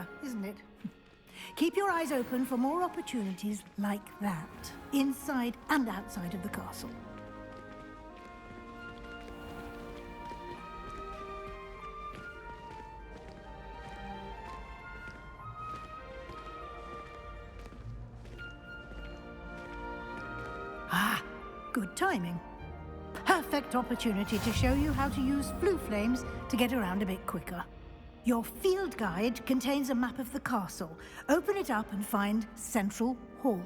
clever, isn't it? Keep your eyes open for more opportunities like that, inside and outside of the castle. Ah, good timing. Perfect opportunity to show you how to use flue flames to get around a bit quicker. Your field guide contains a map of the castle. Open it up and find Central Hall.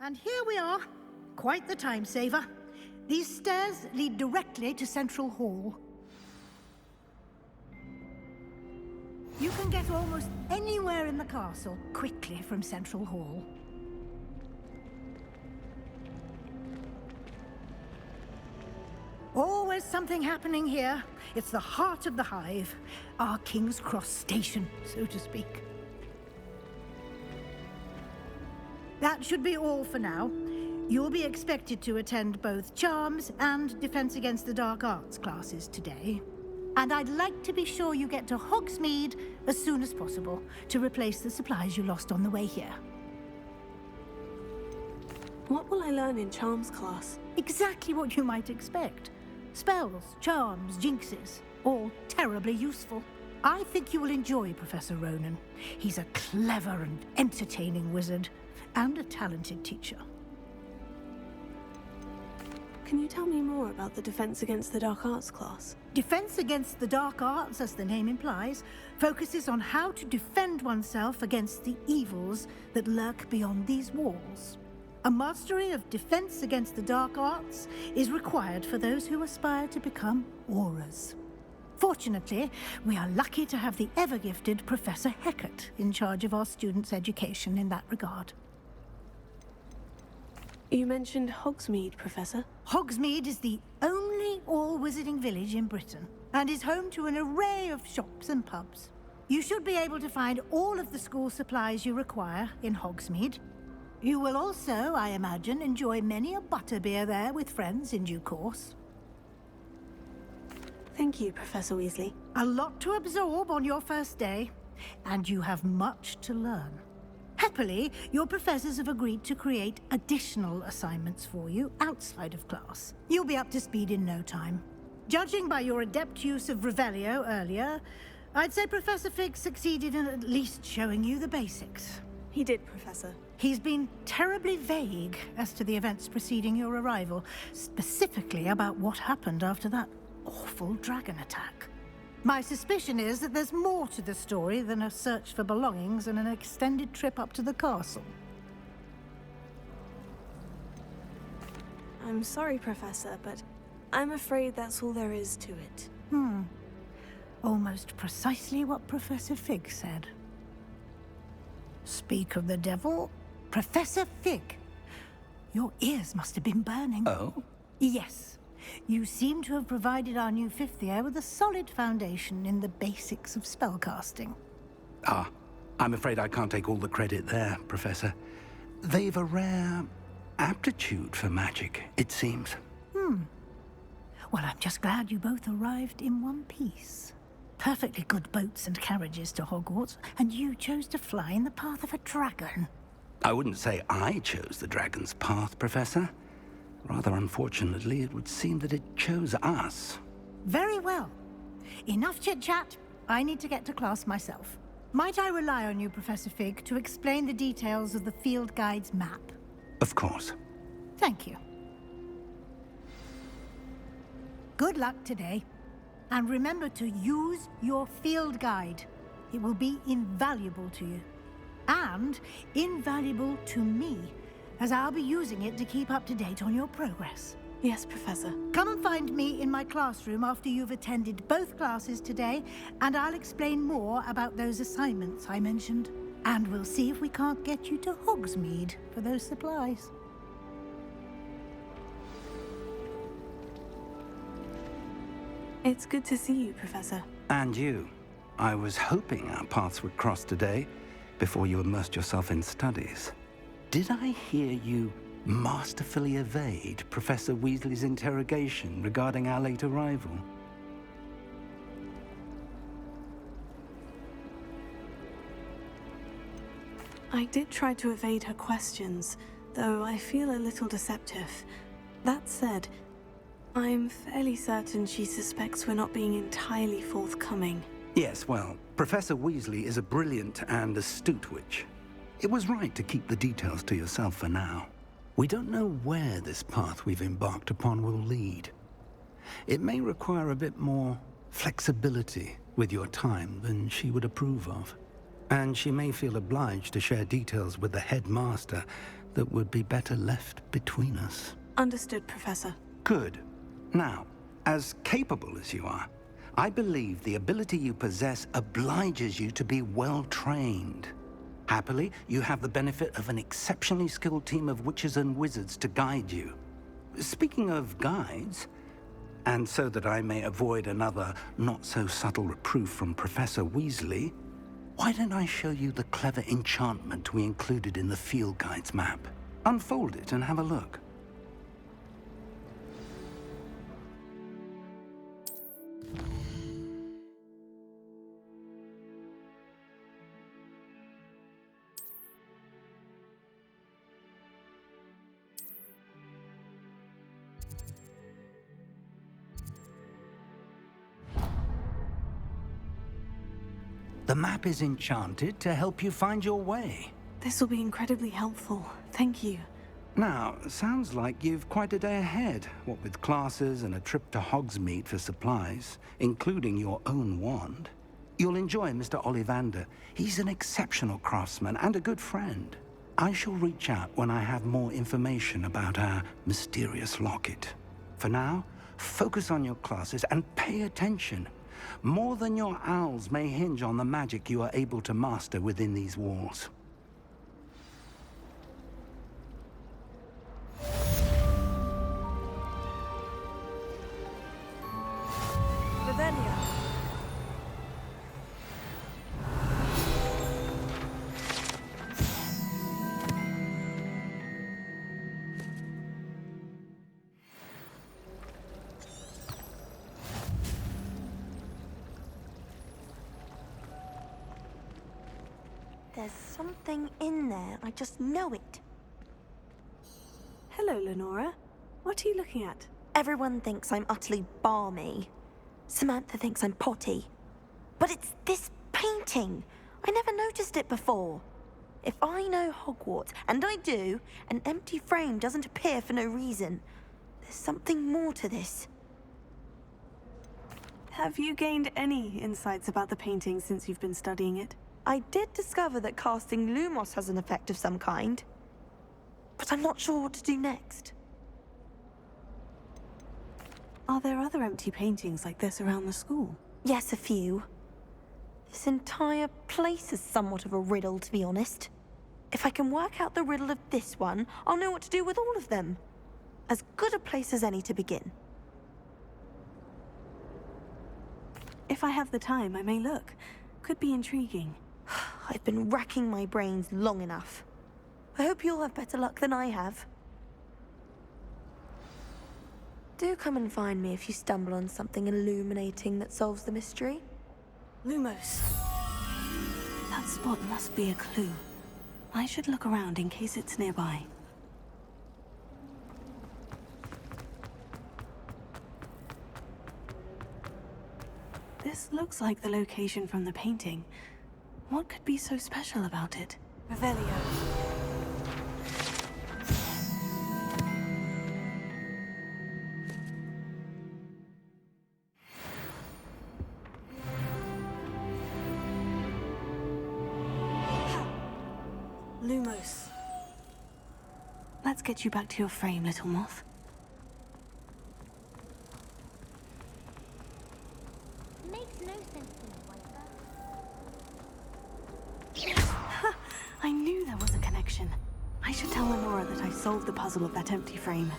And here we are. Quite the time saver. These stairs lead directly to Central Hall. You can get almost anywhere in the castle quickly from Central Hall. Always something happening here. It's the heart of the hive. Our King's Cross station, so to speak. That should be all for now. You'll be expected to attend both Charms and Defense Against the Dark Arts classes today. And I'd like to be sure you get to Hogsmeade as soon as possible to replace the supplies you lost on the way here. What will I learn in Charms class? Exactly what you might expect. Spells, charms, jinxes, all terribly useful. I think you will enjoy Professor Ronan. He's a clever and entertaining wizard, and a talented teacher. Can you tell me more about the Defense Against the Dark Arts class? Defense Against the Dark Arts, as the name implies, focuses on how to defend oneself against the evils that lurk beyond these walls. A mastery of Defense Against the Dark Arts is required for those who aspire to become Aurors. Fortunately, we are lucky to have the ever-gifted Professor Hecat in charge of our students' education in that regard. You mentioned Hogsmeade, Professor. Hogsmeade is the only all-wizarding village in Britain, and is home to an array of shops and pubs. You should be able to find all of the school supplies you require in Hogsmeade. You will also, I imagine, enjoy many a butterbeer there with friends in due course. Thank you, Professor Weasley. A lot to absorb on your first day, and you have much to learn. Happily, your professors have agreed to create additional assignments for you outside of class. You'll be up to speed in no time. Judging by your adept use of Revelio earlier, I'd say Professor Fig succeeded in at least showing you the basics. He did, Professor. He's been terribly vague as to the events preceding your arrival, specifically about what happened after that awful dragon attack. My suspicion is that there's more to the story than a search for belongings and an extended trip up to the castle. I'm sorry, Professor, but I'm afraid that's all there is to it. Almost precisely what Professor Fig said. Speak of the devil, Professor Fig. Your ears must have been burning. Oh? Yes. You seem to have provided our new fifth year with a solid foundation in the basics of spellcasting. Ah, I'm afraid I can't take all the credit there, Professor. They've a rare aptitude for magic, it seems. Well, I'm just glad you both arrived in one piece. Perfectly good boats and carriages to Hogwarts, and you chose to fly in the path of a dragon. I wouldn't say I chose the dragon's path, Professor. Rather unfortunately, it would seem that it chose us. Very well. Enough chit-chat. I need to get to class myself. Might I rely on you, Professor Fig, to explain the details of the field guide's map? Of course. Thank you. Good luck today. And remember to use your field guide. It will be invaluable to you. And invaluable to me, as I'll be using it to keep up to date on your progress. Yes, Professor. Come and find me in my classroom after you've attended both classes today, and I'll explain more about those assignments I mentioned. And we'll see if we can't get you to Hogsmeade for those supplies. It's good to see you, Professor. And you. I was hoping our paths would cross today, before you immersed yourself in studies. Did I hear you masterfully evade Professor Weasley's interrogation regarding our late arrival? I did try to evade her questions, though I feel a little deceptive. That said, I'm fairly certain she suspects we're not being entirely forthcoming. Yes, well, Professor Weasley is a brilliant and astute witch. It was right to keep the details to yourself for now. We don't know where this path we've embarked upon will lead. It may require a bit more flexibility with your time than she would approve of. And she may feel obliged to share details with the headmaster that would be better left between us. Understood, Professor. Good. Now, as capable as you are, I believe the ability you possess obliges you to be well trained. Happily, you have the benefit of an exceptionally skilled team of witches and wizards to guide you. Speaking of guides, and so that I may avoid another not-so-subtle reproof from Professor Weasley, why don't I show you the clever enchantment we included in the field guide's map? Unfold it and have a look. The map is enchanted to help you find your way. This will be incredibly helpful. Thank you. Now, sounds like you've quite a day ahead, what with classes and a trip to Hogsmeade for supplies, including your own wand. You'll enjoy Mr. Ollivander. He's an exceptional craftsman and a good friend. I shall reach out when I have more information about our mysterious locket. For now, focus on your classes and pay attention. More than your owls may hinge on the magic you are able to master within these walls. Revelia. There's something in there. I just know it. Hello, Lenora. What are you looking at? Everyone thinks I'm utterly balmy. Samantha thinks I'm potty. But it's this painting. I never noticed it before. If I know Hogwarts, and I do, an empty frame doesn't appear for no reason. There's something more to this. Have you gained any insights about the painting since you've been studying it? I did discover that casting Lumos has an effect of some kind. But I'm not sure what to do next. Are there other empty paintings like this around the school? Yes, a few. This entire place is somewhat of a riddle, to be honest. If I can work out the riddle of this one, I'll know what to do with all of them. As good a place as any to begin. If I have the time, I may look. Could be intriguing. I've been racking my brains long enough. I hope you'll have better luck than I have. Do come and find me if you stumble on something illuminating that solves the mystery. Lumos. That spot must be a clue. I should look around in case it's nearby. This looks like the location from the painting. What could be so special about it? Revelio. Lumos. Let's get you back to your frame, little moth. satisfaction. I should tell Lenora that I solved the puzzle of that empty frame.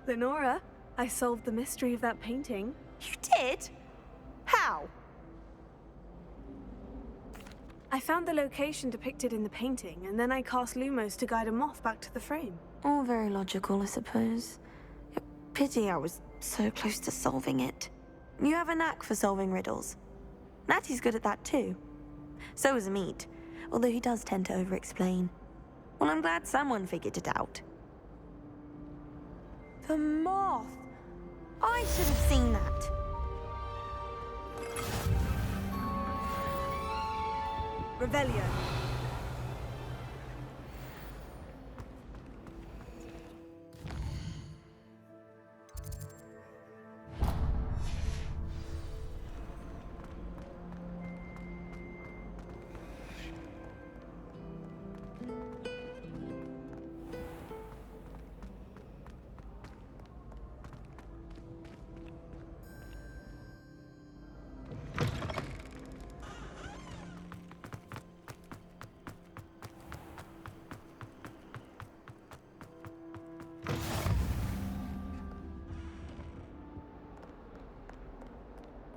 Lenora, I solved the mystery of that painting. You did? How? I found the location depicted in the painting, and then I cast Lumos to guide a moth back to the frame. All very logical, I suppose. Pity I was so close to solving it. You have a knack for solving riddles. Natty's good at that too. So is Amit, although he does tend to over-explain. Well, I'm glad someone figured it out. The moth! I should have seen that. Revelio.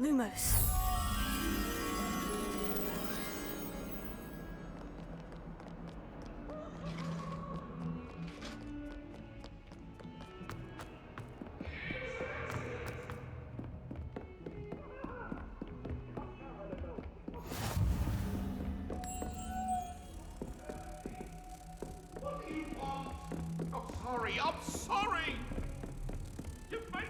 Lumos. I'm sorry! You made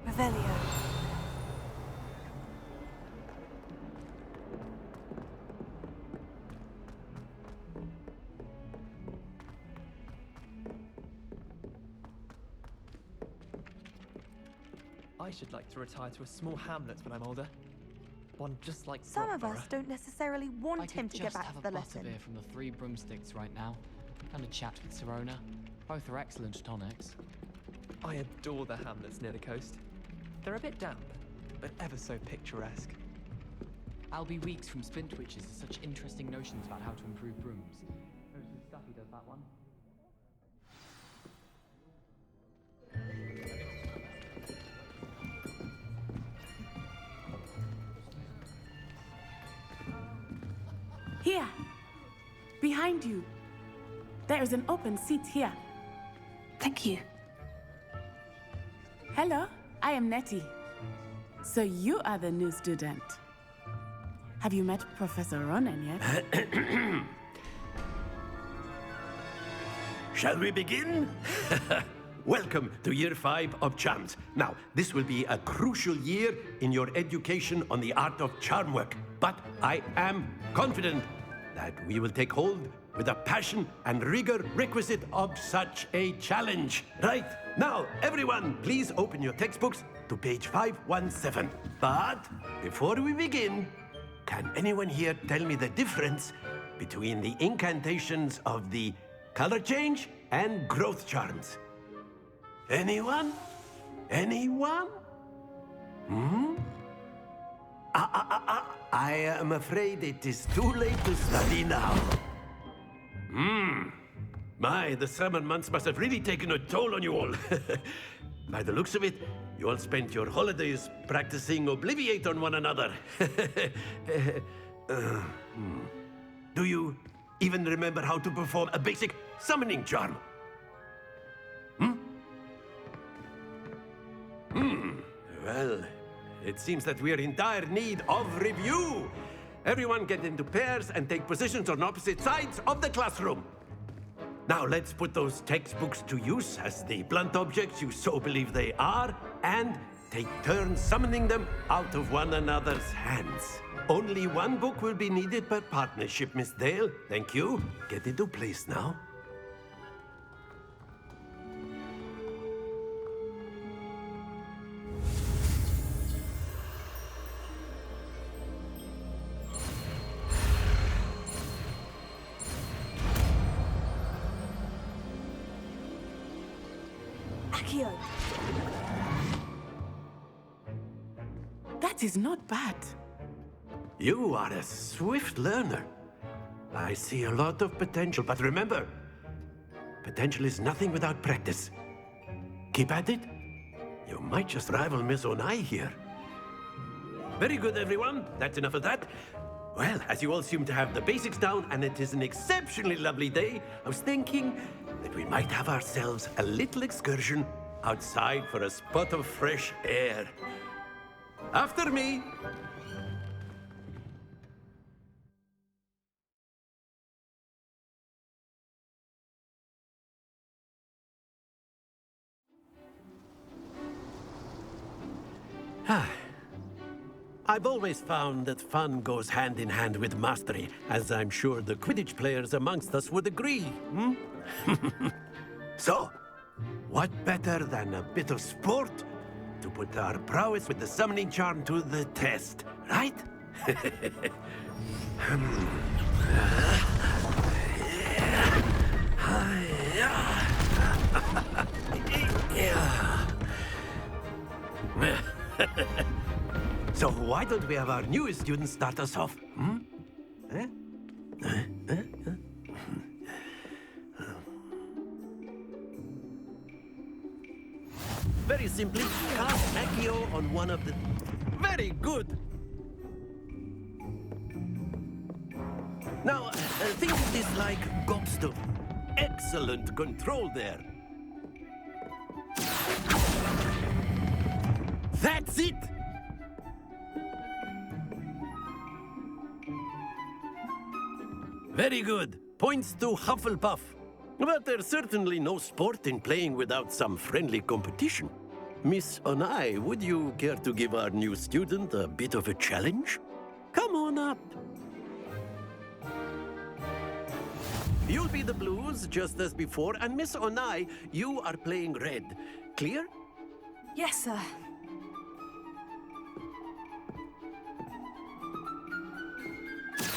Revelio. I should like to retire to a small hamlet when I'm older. One just like Some of us Brockborough. don't necessarily want him to get back to the lesson. I could just have a butterbeer from the Three Broomsticks right now, and a chat with Sirona. Both are excellent tonics. I adore the hamlets near the coast. They're a bit damp, but ever so picturesque. I'll be weeks from Splintwitches with such interesting notions about how to improve brooms. Knows some stuff he does, that one. Here! Behind you! There is an open seat here. Thank you. Hello, I am Nettie. So you are the new student. Have you met Professor Ronan yet? Shall we begin? Welcome to Year 5 of Charms. Now, this will be a crucial year in your education on the art of charm work, but I am confident that we will take hold with the passion and rigor requisite of such a challenge. Right, now, everyone, please open your textbooks to page 517. But before we begin, can anyone here tell me the difference between the incantations of the color change and growth charms? Anyone? Anyone? I am afraid it is too late to study now. My, the summer months must have really taken a toll on you all. By the looks of it, you all spent your holidays practicing Obliviate on one another. Do you even remember how to perform a basic summoning charm? Well, it seems that we're in dire need of review. Everyone get into pairs and take positions on opposite sides of the classroom. Now let's put those textbooks to use as the blunt objects you so believe they are, and take turns summoning them out of one another's hands. Only one book will be needed per partnership, Miss Dale. Thank you. Get into place now. That is not bad. You are a swift learner. I see a lot of potential, but remember, potential is nothing without practice. Keep at it. You might just rival Miss Onai here. Very good, everyone. That's enough of that. Well, as you all seem to have the basics down, and it is an exceptionally lovely day, I was thinking that we might have ourselves a little excursion outside for a spot of fresh air. After me. I've always found that fun goes hand in hand with mastery, as I'm sure the Quidditch players amongst us would agree, hmm? So, what better than a bit of sport to put our prowess with the summoning charm to the test, right? So why don't we have our newest student start us off? Hmm? Very simply, cast Accio on one of the... Very good! Now, think of this like gobstone. Excellent control there. That's it! Very good. Points to Hufflepuff. But there's certainly no sport in playing without some friendly competition. Miss Onai, would you care to give our new student a bit of a challenge? Come on up. You'll be the blues, just as before, and Miss Onai, you are playing red. Clear? Yes, sir.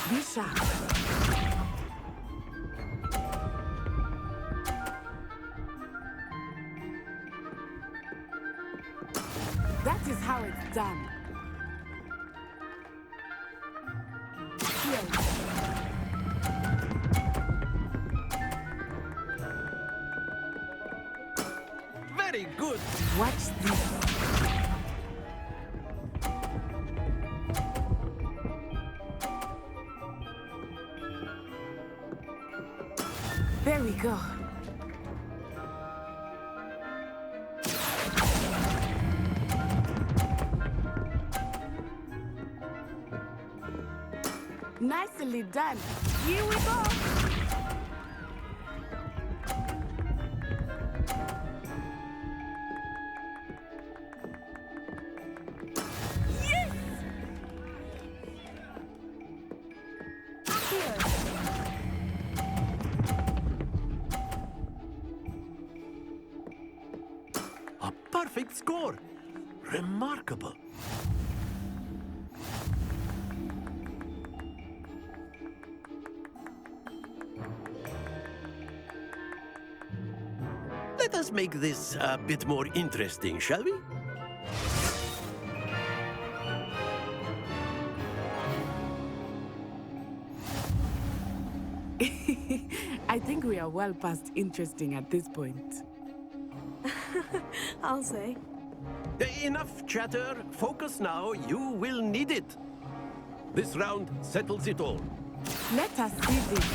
Be sharp. That is how it's done. Here. Very good. Watch this. There we go. Nicely done. Here we go. Yes! Here. A perfect score. Remarkable. Let us make this a bit more interesting, shall we? I think we are well past interesting at this point. I'll say. Enough chatter. Focus now. You will need it. This round settles it all. Let us see this.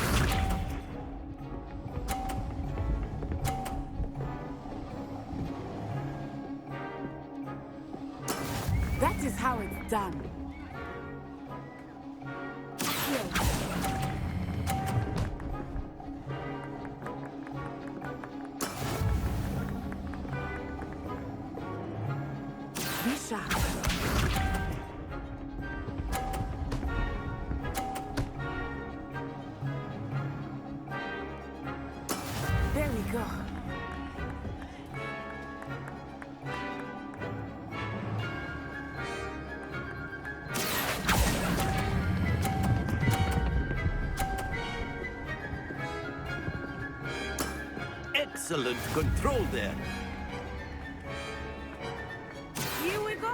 is how it's done. Be sharp. There we go. Excellent control there. Here we go.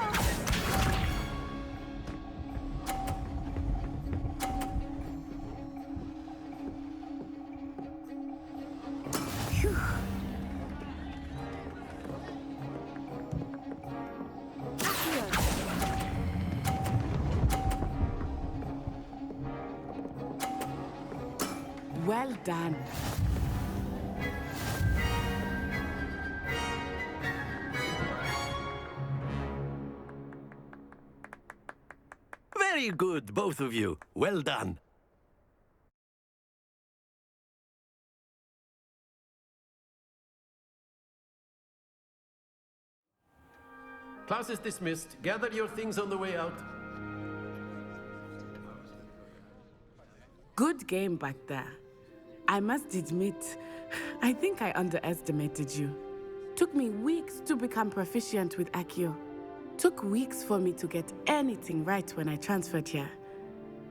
Phew. Well done. Very good, both of you. Well done. Class is dismissed. Gather your things on the way out. Good game back there. I must admit, I think I underestimated you. Took me weeks to become proficient with Accio. Took weeks for me to get anything right when I transferred here.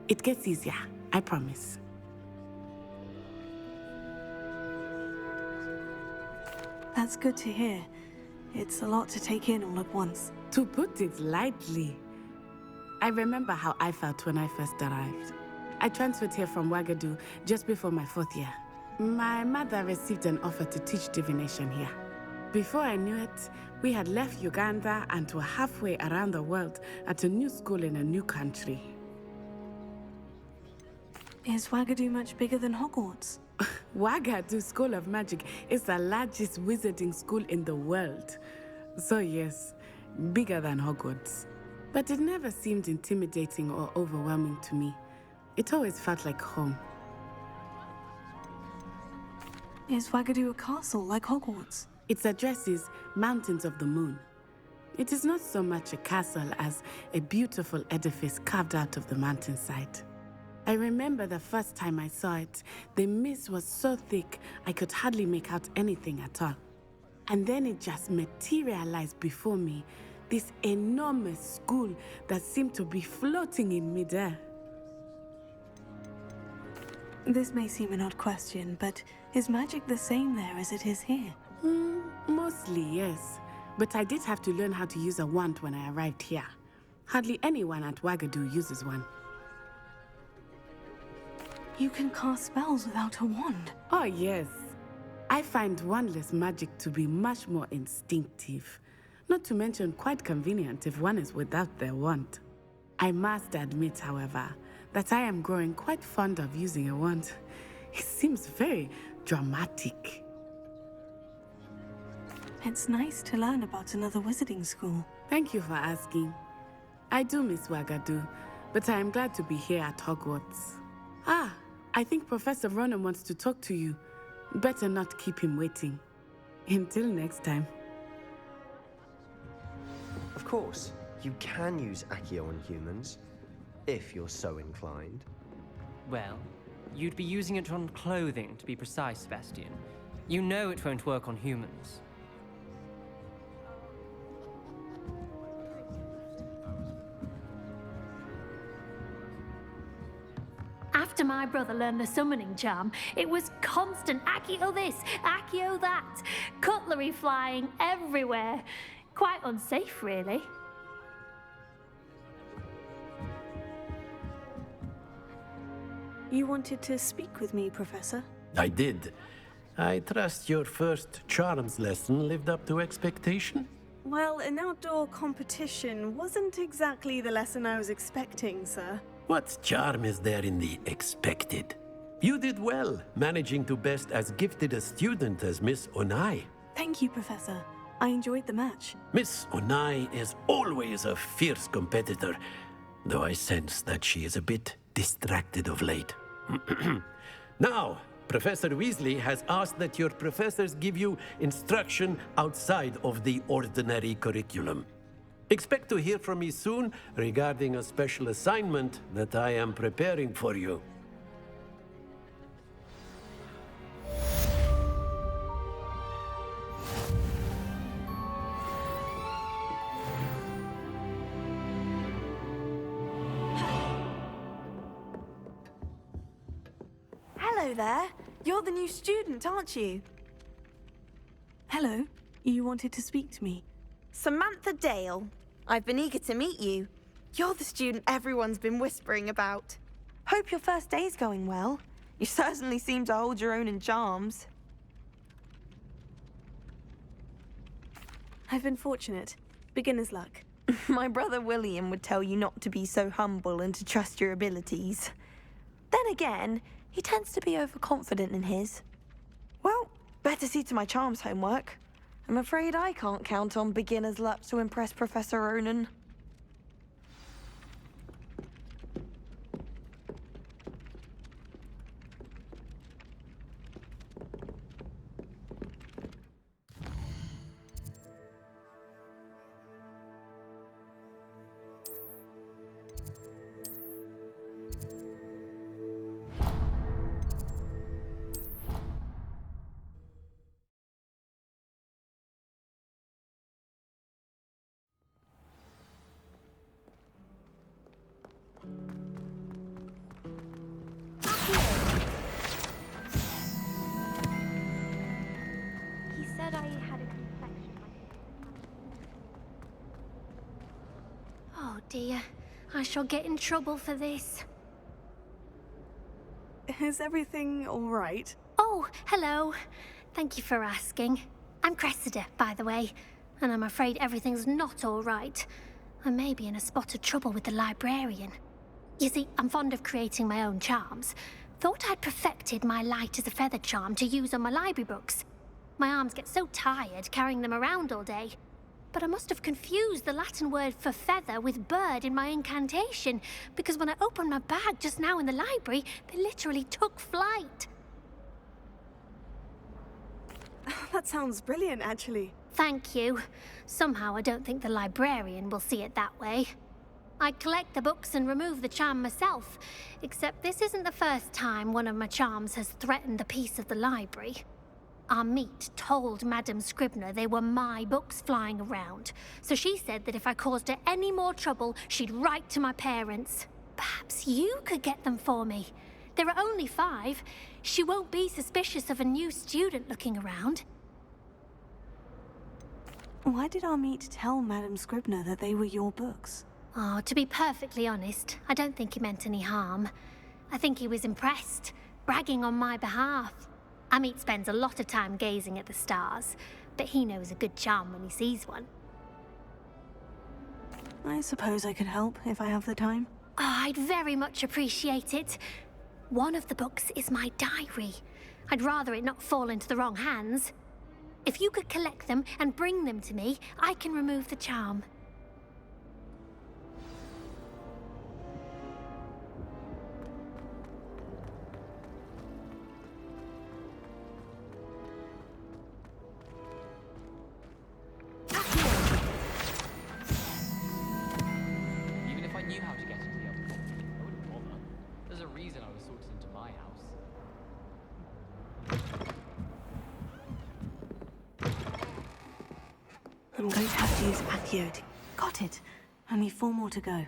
It gets easier, I promise. That's good to hear. It's a lot to take in all at once. To put it lightly, I remember how I felt when I first arrived. I transferred here from Wagadu just before my 4th year. My mother received an offer to teach divination here. Before I knew it, we had left Uganda and were halfway around the world at a new school in a new country. Is Wagadu much bigger than Hogwarts? Wagadu School of Magic is the largest wizarding school in the world. So yes, bigger than Hogwarts. But it never seemed intimidating or overwhelming to me. It always felt like home. Is Wagadu a castle like Hogwarts? Its address is Mountains of the Moon. It is not so much a castle as a beautiful edifice carved out of the mountainside. I remember the first time I saw it, the mist was so thick I could hardly make out anything at all. And then it just materialized before me, this enormous school that seemed to be floating in midair. This may seem an odd question, but is magic the same there as it is here? Mostly, yes. But I did have to learn how to use a wand when I arrived here. Hardly anyone at Wagadu uses one. You can cast spells without a wand? Oh, yes. I find wandless magic to be much more instinctive. Not to mention quite convenient if one is without their wand. I must admit, however, that I am growing quite fond of using a wand. It seems very dramatic. It's nice to learn about another wizarding school. Thank you for asking. I do miss Wagadu, but I am glad to be here at Hogwarts. Ah, I think Professor Ronan wants to talk to you. Better not keep him waiting. Until next time. Of course, you can use Accio on humans, if you're so inclined. Well, you'd be using it on clothing, to be precise, Sebastian. You know it won't work on humans. After my brother learned the summoning charm, it was constant Accio this, Accio that. Cutlery flying everywhere. Quite unsafe, really. You wanted to speak with me, Professor? I did. I trust your first charms lesson lived up to expectation? Well, an outdoor competition wasn't exactly the lesson I was expecting, sir. What charm is there in the expected? You did well, managing to best as gifted a student as Miss Onai. Thank you, Professor. I enjoyed the match. Miss Onai is always a fierce competitor, though I sense that she is a bit distracted of late. Now, Professor Weasley has asked that your professors give you instruction outside of the ordinary curriculum. Expect to hear from me soon regarding a special assignment that I am preparing for you. Hello there. You're the new student, aren't you? Hello. You wanted to speak to me? Samantha Dale. I've been eager to meet you. You're the student everyone's been whispering about. Hope your first day's going well. You certainly seem to hold your own in charms. I've been fortunate. Beginner's luck. My brother William would tell you not to be so humble and to trust your abilities. Then again, he tends to be overconfident in his. Well, better see to my charms homework. I'm afraid I can't count on beginner's luck to impress Professor Ronan. He said I had a complexion like... Oh dear, I shall get in trouble for this. Is everything all right? Oh, hello. Thank you for asking. I'm Cressida, by the way, and I'm afraid everything's not all right. I may be in a spot of trouble with the librarian. You see, I'm fond of creating my own charms. Thought I'd perfected my light as a feather charm to use on my library books. My arms get so tired carrying them around all day. But I must have confused the Latin word for feather with bird in my incantation, because when I opened my bag just now in the library, they literally took flight. That sounds brilliant, actually. Thank you. Somehow I don't think the librarian will see it that way. I collect the books and remove the charm myself, except this isn't the first time one of my charms has threatened the peace of the library. Our meet told Madame Scribner they were my books flying around, so she said that if I caused her any more trouble, she'd write to my parents. Perhaps you could get them for me. There are only 5. She won't be suspicious of a new student looking around. Why did our meet tell Madame Scribner that they were your books? Oh, to be perfectly honest, I don't think he meant any harm. I think he was impressed, bragging on my behalf. Amit spends a lot of time gazing at the stars, but he knows a good charm when he sees one. I suppose I could help if I have the time. Oh, I'd very much appreciate it. One of the books is my diary. I'd rather it not fall into the wrong hands. If you could collect them and bring them to me, I can remove the charm. Even if I knew how to get into the other property, I wouldn't bother. There's a reason I was sorted into my house. I'm going to have to use Accio to... Got it. Only 4 more to go.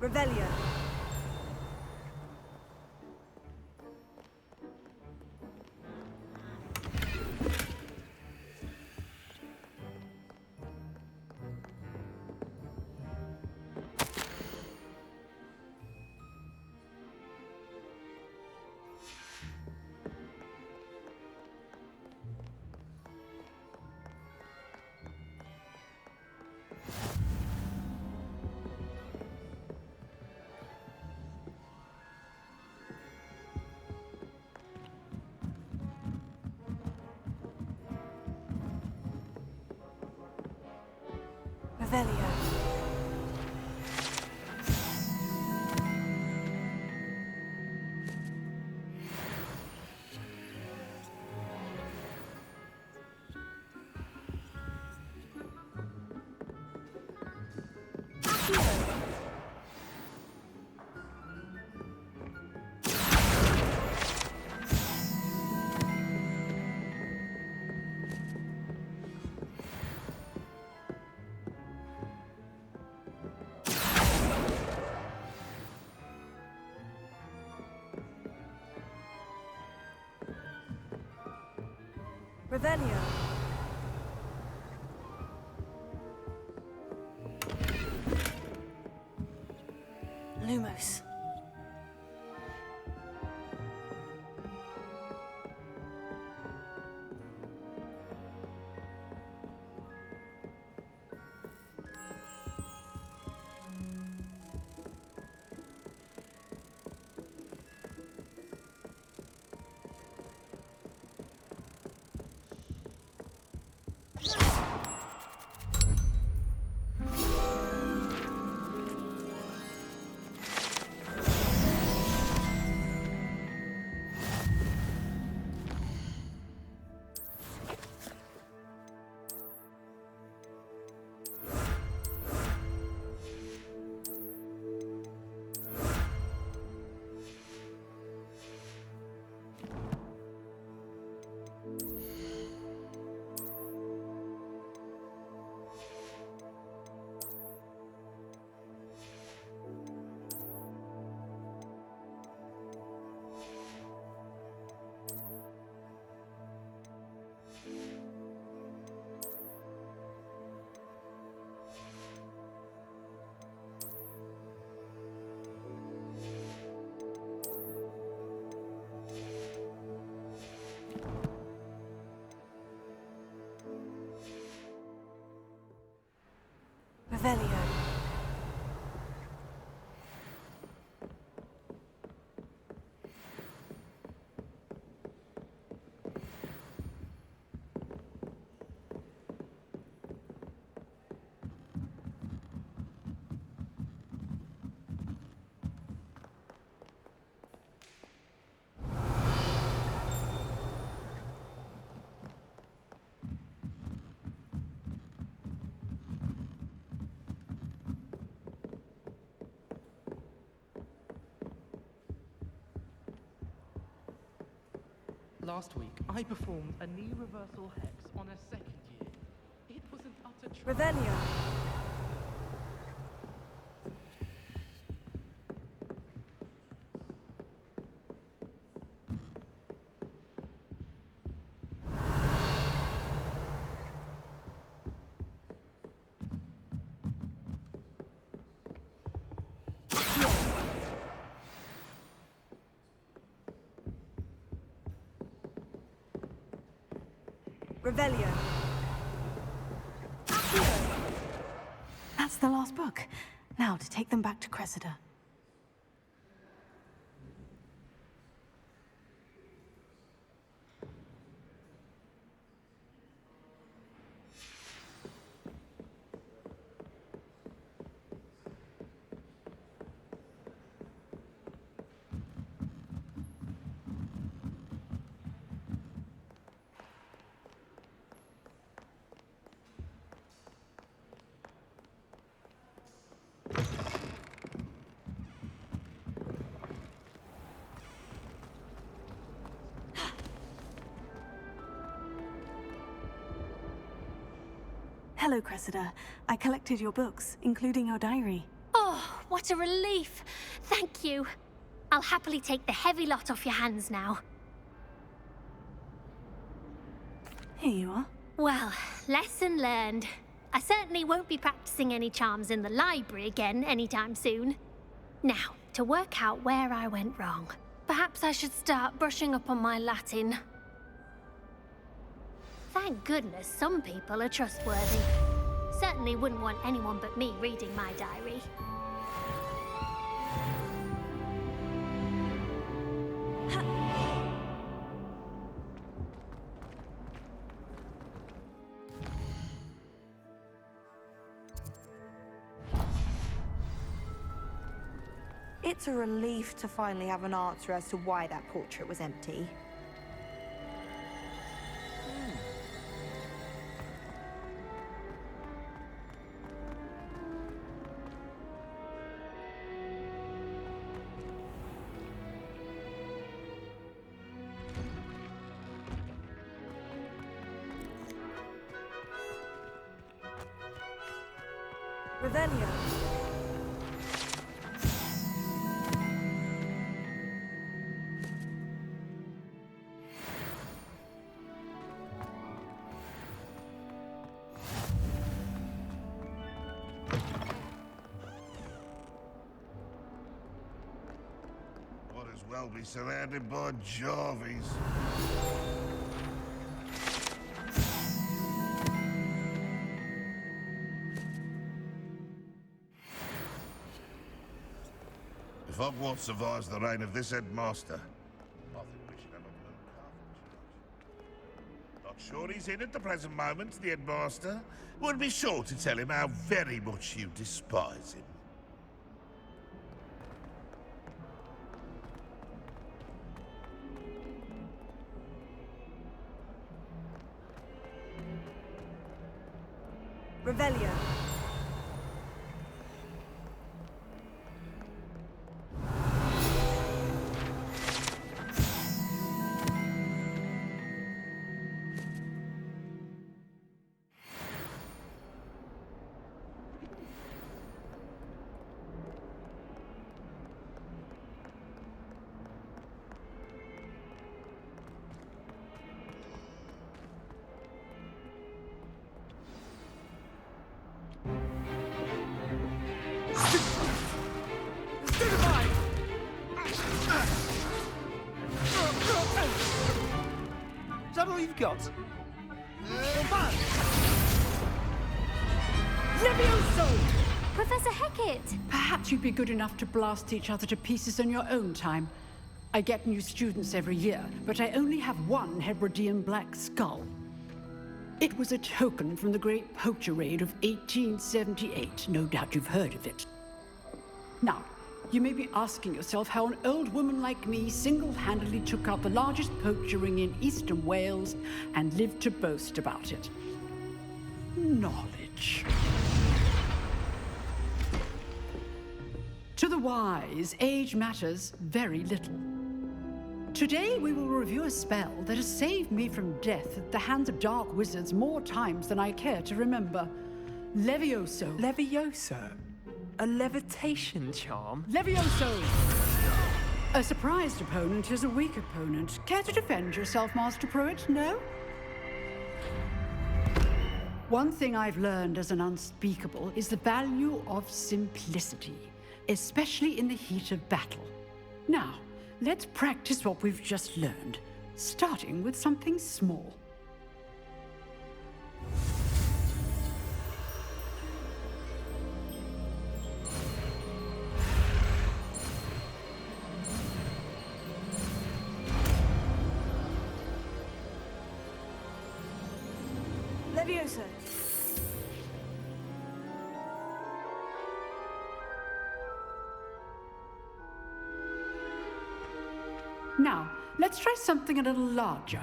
Revelio. Revelio. Revelio. Lumos. Revelio. Last week, I performed a knee reversal hex on a second year. It was an utter Revelio. Revelio. That's the last book. Now to take them back to Cressida. Hello, Cressida. I collected your books, including your diary. Oh, what a relief. Thank you. I'll happily take the heavy lot off your hands now. Here you are. Well, lesson learned. I certainly won't be practicing any charms in the library again anytime soon. Now, to work out where I went wrong. Perhaps I should start brushing up on my Latin. Thank goodness some people are trustworthy. Certainly wouldn't want anyone but me reading my diary. It's a relief to finally have an answer as to why that portrait was empty. Revelio. Might as well be surrounded by Jarvies. If Hogwarts survives the reign of this headmaster, I think we should have a blue carpet. Not sure he's in at the present moment, the headmaster. Would be sure to tell him how very much you despise him. Revelio. Is that all you've got? Levioso! Professor Hecat! Perhaps you'd be good enough to blast each other to pieces on your own time. I get new students every year, but I only have one Hebridean black skull. It was a token from the Great Poacher Raid of 1878. No doubt you've heard of it. Now, you may be asking yourself how an old woman like me single-handedly took out the largest poacher ring in eastern Wales and lived to boast about it. Knowledge. To the wise, age matters very little. Today we will review a spell that has saved me from death at the hands of dark wizards more times than I care to remember. Levioso. Levioso? A levitation charm? Levioso! A surprised opponent is a weak opponent. Care to defend yourself, Master Pruitt? No? One thing I've learned as an unspeakable is the value of simplicity, especially in the heat of battle. Now, let's practice what we've just learned, starting with something small. Levioso. Now, let's try something a little larger.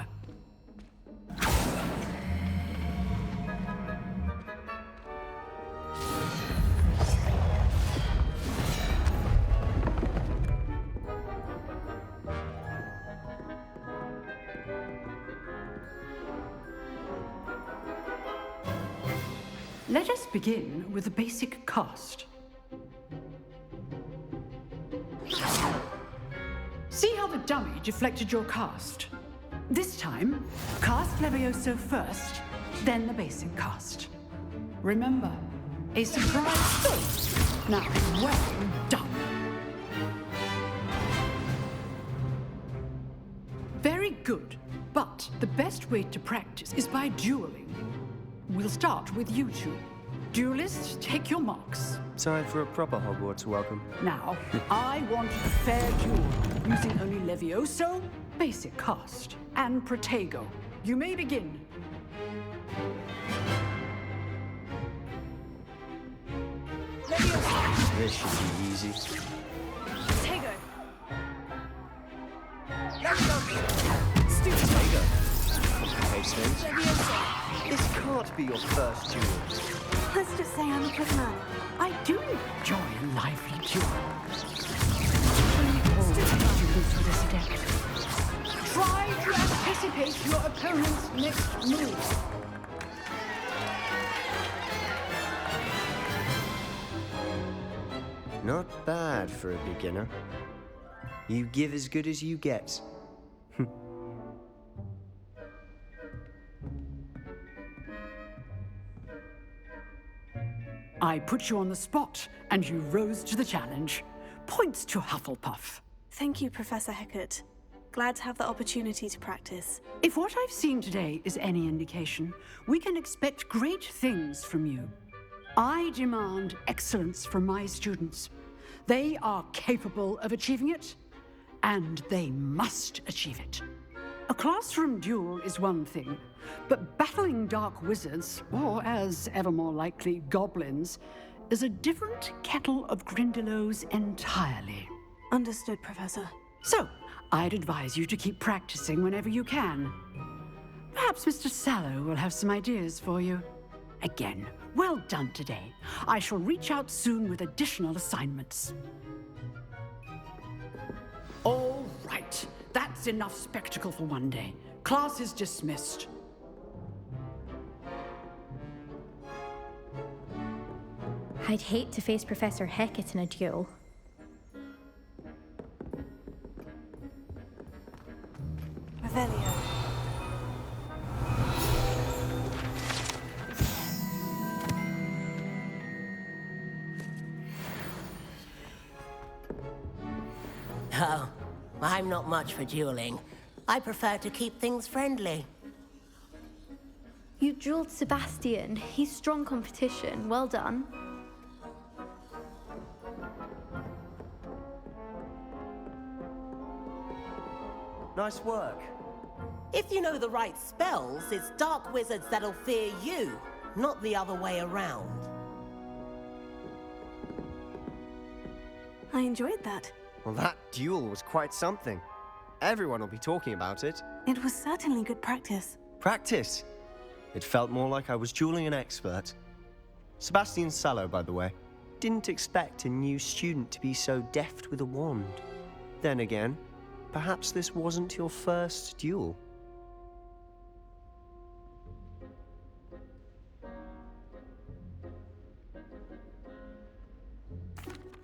Let us begin with the basic cast. See how the dummy deflected your cast? This time, cast Levioso first, then the basic cast. Remember, a surprise. Now, well done. Very good, but the best way to practice is by dueling. We'll start with you two. Duelists, take your marks. Time for a proper Hogwarts welcome. Now, I want a fair duel, using only Levioso, basic cast, and Protego. You may begin. This should be easy. Hey, Spins. This can't be your first duel. Let's just say I'm a good man. I do enjoy a lively duel. All students with this adept. Try to anticipate your opponent's next move. Not bad for a beginner. You give as good as you get. I put you on the spot, and you rose to the challenge. Points to Hufflepuff. Thank you, Professor Hecat. Glad to have the opportunity to practice. If what I've seen today is any indication, we can expect great things from you. I demand excellence from my students. They are capable of achieving it, and they must achieve it. A classroom duel is one thing, but battling dark wizards, or as ever more likely, goblins, is a different kettle of Grindylows entirely. Understood, Professor. So, I'd advise you to keep practicing whenever you can. Perhaps Mr. Sallow will have some ideas for you. Again, well done today. I shall reach out soon with additional assignments. All right. That's enough spectacle for one day. Class is dismissed. I'd hate to face Professor Hecat in a duel. Revelio. Oh, I'm not much for dueling. I prefer to keep things friendly. You dueled Sebastian. He's strong competition. Well done. Nice work. If you know the right spells, it's dark wizards that'll fear you, not the other way around. I enjoyed that. Well, that duel was quite something. Everyone will be talking about it. It was certainly good practice. Practice? It felt more like I was dueling an expert. Sebastian Sallow, by the way. Didn't expect a new student to be so deft with a wand. Then again, perhaps this wasn't your first duel.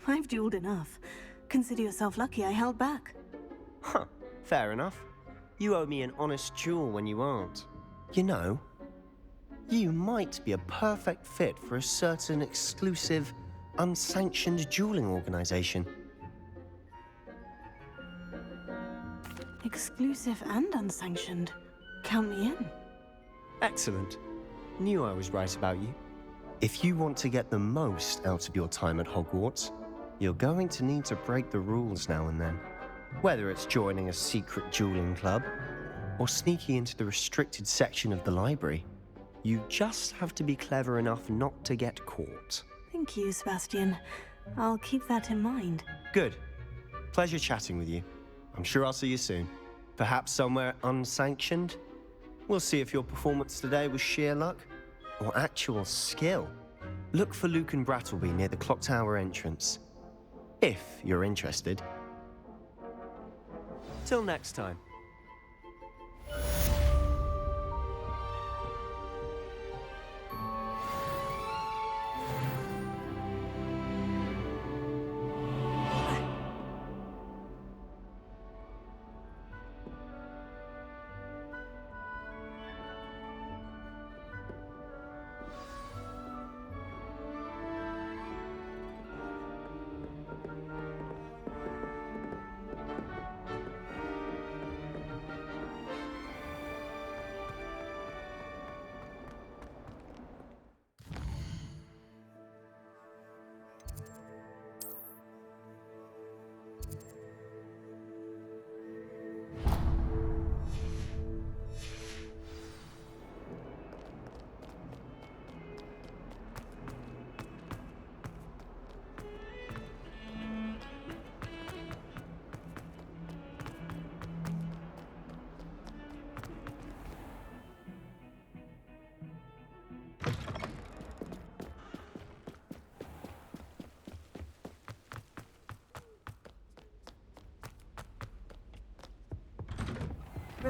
I've dueled enough. Consider yourself lucky I held back. Huh, fair enough. You owe me an honest duel when you aren't. You know, you might be a perfect fit for a certain exclusive, unsanctioned dueling organization. Exclusive and unsanctioned. Count me in. Excellent. Knew I was right about you. If you want to get the most out of your time at Hogwarts, you're going to need to break the rules now and then. Whether it's joining a secret dueling club, or sneaking into the restricted section of the library, you just have to be clever enough not to get caught. Thank you, Sebastian. I'll keep that in mind. Good. Pleasure chatting with you. I'm sure I'll see you soon. Perhaps somewhere unsanctioned? We'll see if your performance today was sheer luck or actual skill. Look for Luke and Brattleby near the clock tower entrance. If you're interested. Till next time.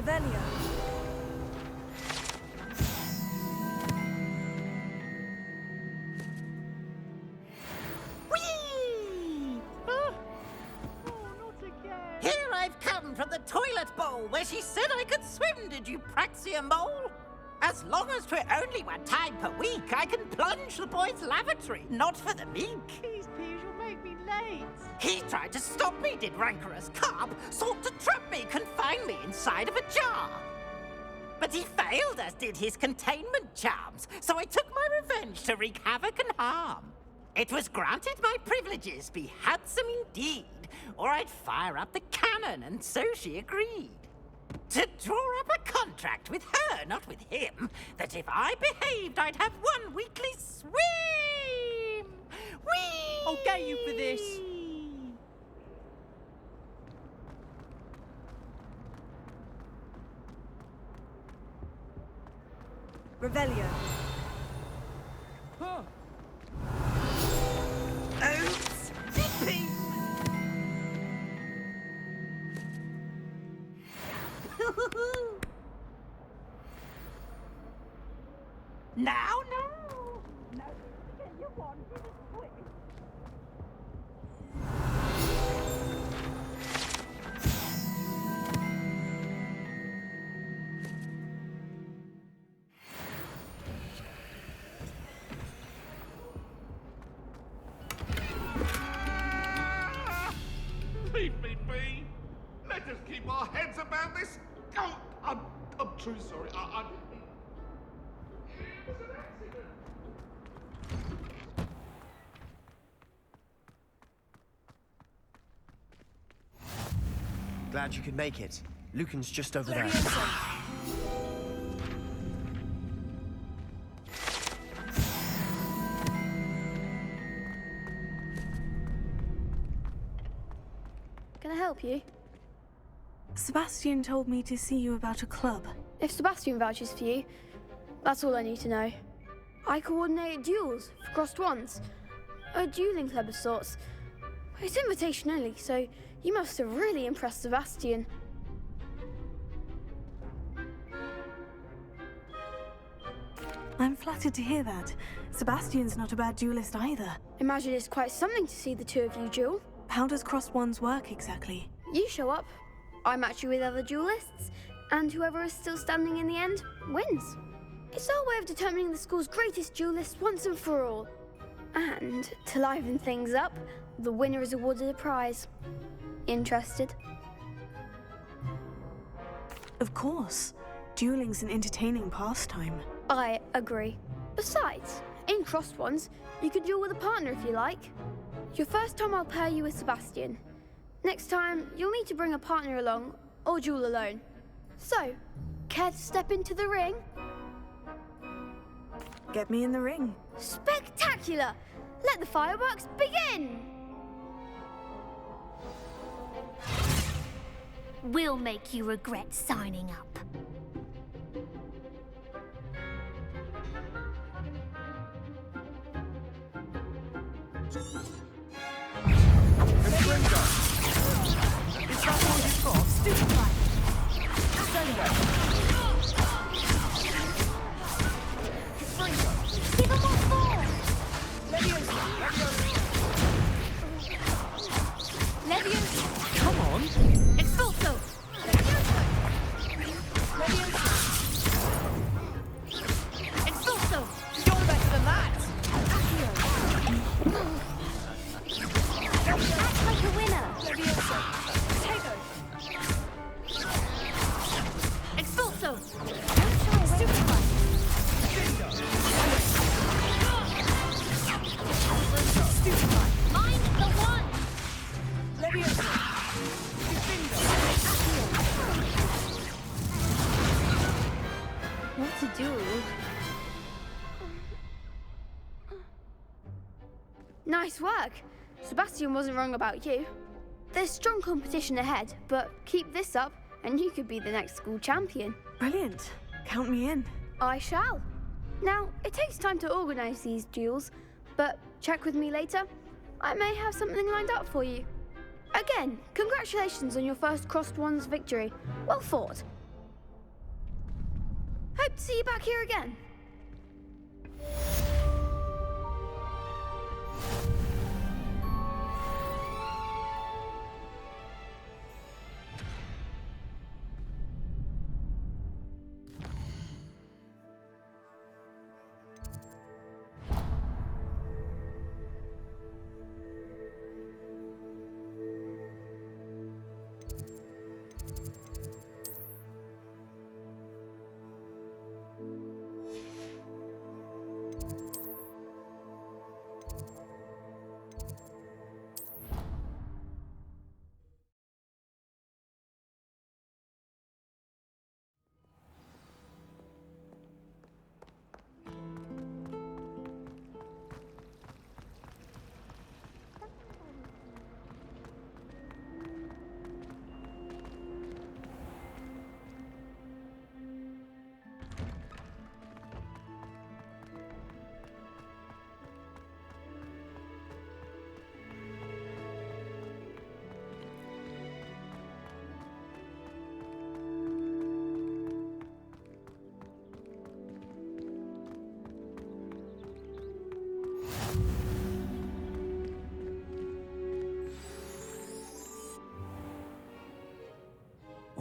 Revelio. Here I've come from the toilet bowl where she said I could swim, did you Praxia mole? As long as 'twere only one time per week, I can plunge the boy's lavatory, not for the meek. Please, you'll make me late. He tried to stop me, did rancorous carp, sought to trap me, confine me inside of a jar. But he failed, as did his containment charms, so I took my revenge to wreak havoc and harm. It was granted my privileges be handsome indeed, or I'd fire up the cannon, and so she agreed. To draw up a contract with her, not with him, that if I behaved, I'd have one weekly swim! Whee! I'll get you for this. Revelio. Huh. Oops! Zippy! Now, no! No, you wanted a swim. Leave me be! Let us keep our heads about this! Oh, I'm truly sorry. I didn't mean... It was an accident! Glad you could make it. Lucan's just over there. Can I help you? Sebastian told me to see you about a club. If Sebastian vouches for you, that's all I need to know. I coordinate duels for crossed ones. A dueling club of sorts. It's invitation only, so you must have really impressed Sebastian. I'm flattered to hear that. Sebastian's not a bad duelist either. Imagine it's quite something to see the two of you duel. How does crossed ones work exactly? You show up, I match you with other duelists, and whoever is still standing in the end wins. It's our way of determining the school's greatest duelist once and for all. And to liven things up, the winner is awarded a prize. Interested? Of course. Dueling's an entertaining pastime. I agree. Besides, in crossed ones, you could duel with a partner if you like. Your first time I'll pair you with Sebastian. Next time, you'll need to bring a partner along, or duel alone. So, care to step into the ring? Get me in the ring. Spectacular! Let the fireworks begin! We'll make you regret signing up. Is that all you've got? Stupid life. Give them all four! Leviosa. Come on! Expulso! Expulso! You're better than that! Act like a winner! Leviosa. Potato. Expulso! Stupid life. Stupid life. Mind the one! Leviosa. What to do? Nice work. Sebastian wasn't wrong about you. There's strong competition ahead, but keep this up and you could be the next school champion. Brilliant. Count me in. I shall. Now, it takes time to organise these duels, but check with me later. I may have something lined up for you. Again, congratulations on your first crossed ones victory. Well fought. good to see you back here again.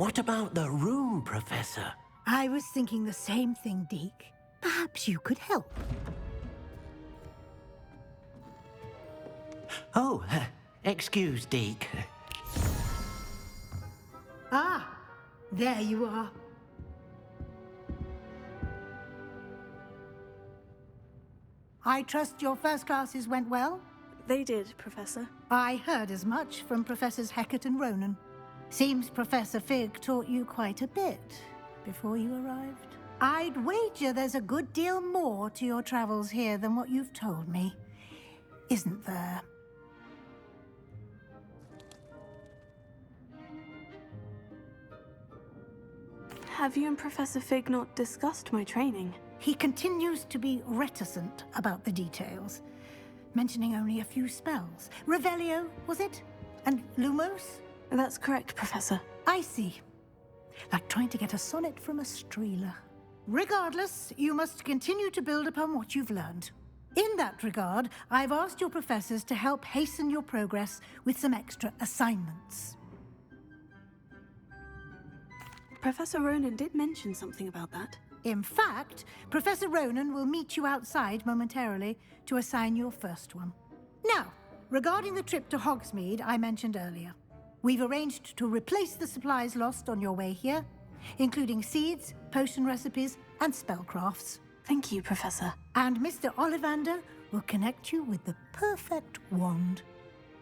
What about the room, Professor? I was thinking the same thing, Deke. Perhaps you could help. Oh, excuse, Deke. Ah, there you are. I trust your first classes went well? They did, Professor. I heard as much from Professors Hecat and Ronan. Seems Professor Fig taught you quite a bit before you arrived. I'd wager there's a good deal more to your travels here than what you've told me, isn't there? Have you and Professor Fig not discussed my training? He continues to be reticent about the details, mentioning only a few spells. Revelio, was it? And Lumos? That's correct, Professor. I see. Like trying to get a sonnet from a streeler. Regardless, you must continue to build upon what you've learned. In that regard, I've asked your professors to help hasten your progress with some extra assignments. Professor Ronan did mention something about that. In fact, Professor Ronan will meet you outside momentarily to assign your first one. Now, regarding the trip to Hogsmeade I mentioned earlier, we've arranged to replace the supplies lost on your way here, including seeds, potion recipes, and spellcrafts. Thank you, Professor. And Mr. Ollivander will connect you with the perfect wand.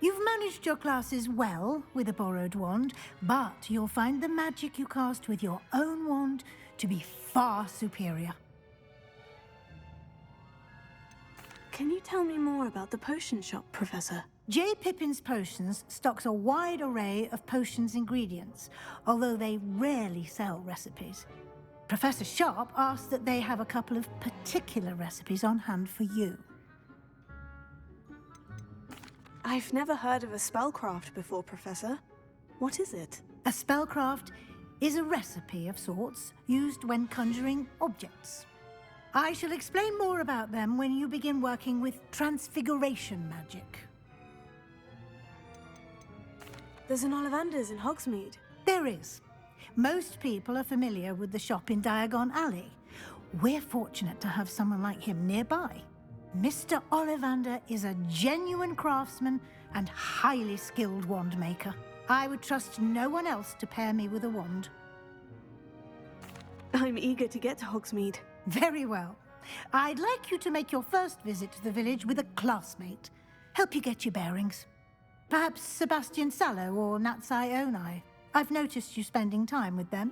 You've managed your classes well with a borrowed wand, but you'll find the magic you cast with your own wand to be far superior. Can you tell me more about the potion shop, Professor? J. Pippin's Potions stocks a wide array of potions ingredients, although they rarely sell recipes. Professor Sharp asked that they have a couple of particular recipes on hand for you. I've never heard of a spellcraft before, Professor. What is it? A spellcraft is a recipe of sorts used when conjuring objects. I shall explain more about them when you begin working with transfiguration magic. There's an Ollivander's in Hogsmeade. There is. Most people are familiar with the shop in Diagon Alley. We're fortunate to have someone like him nearby. Mr. Ollivander is a genuine craftsman and highly skilled wand maker. I would trust no one else to pair me with a wand. I'm eager to get to Hogsmeade. Very well. I'd like you to make your first visit to the village with a classmate. Help you get your bearings. Perhaps Sebastian Sallow or Natsai Onai. I've noticed you spending time with them.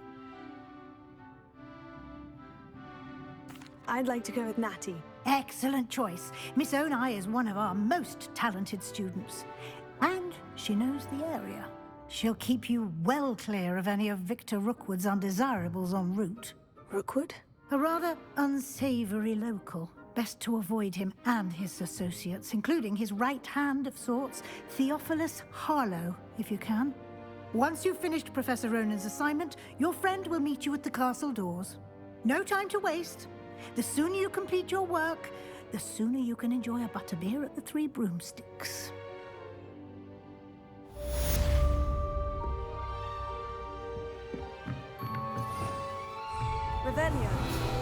I'd like to go with Natty. Excellent choice. Miss Onai is one of our most talented students. And she knows the area. She'll keep you well clear of any of Victor Rookwood's undesirables en route. Rookwood? A rather unsavory local. Best to avoid him and his associates, including his right hand of sorts, Theophilus Harlow, if you can. Once you've finished Professor Ronan's assignment, your friend will meet you at the castle doors. No time to waste. The sooner you complete your work, the sooner you can enjoy a butterbeer at the Three Broomsticks. Revelio.